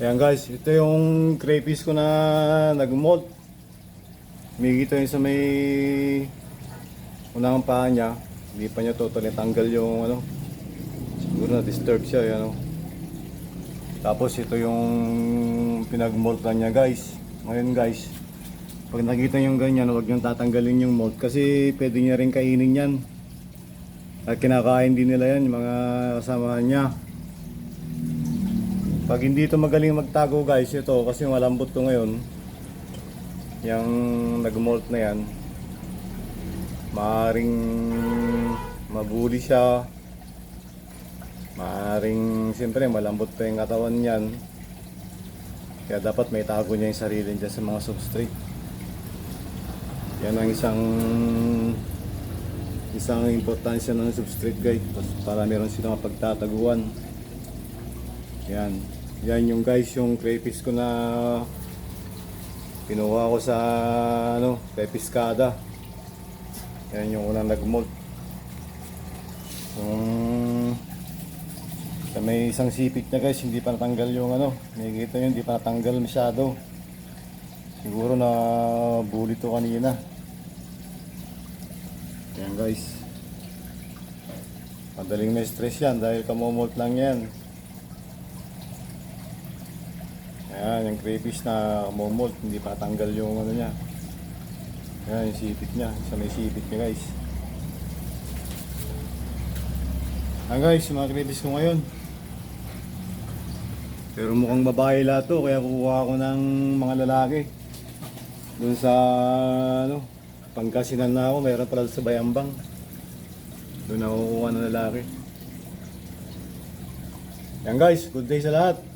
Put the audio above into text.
Ayan guys, ito yung crayfish ko na nag-molt. Mikikita yun sa may unang paa niya. Hindi pa niya totally tanggal yung ano. Siguro na-disturb siya, yan, ano. Tapos ito yung pinag-molt niya guys. Ngayon guys, pag nakita nyo ganyan, huwag nyo tatanggalin yung molt kasi pwede niya rin kainin yan. At kinakain din nila yan, yung mga kasamahan niya. Pag hindi ito magaling magtago guys, ito kasi malambot to ngayon. Yung nag-molt na yan, maaaring mabuli siya. Maaaring siyempre malambot pa yung katawan niyan. Kaya dapat may tago niya yung sarili dyan sa mga substrate. Yan ang isang importansya ng substrate guys, para meron silang pagtataguan. Yan yung guys, yung crayfish ko na pinuha ko sa ano, Crayfishkada. Yan yung unang nag-molt. Sa may isang sipit na guys, hindi pa natanggal yung ano, nakikita nyo, hindi pa natanggal masyado. Siguro na bully to kanina. Yan guys, madaling may stress yan dahil kamomolt lang yan. Ayan, yung crayfish na kamomolt, hindi pa natanggal yung ano niya. Ayan, yung sipit niya, sa may sipit niya guys. Ayan guys, yung mga crayfish ko ngayon. Pero mukhang babae lahat to, kaya kukuha ko ng mga lalaki. Doon sa ano, Pangasinan na ako, mayroon pala sa Bayambang. Doon ako kukuha ng lalaki. Yan guys, good day sa lahat.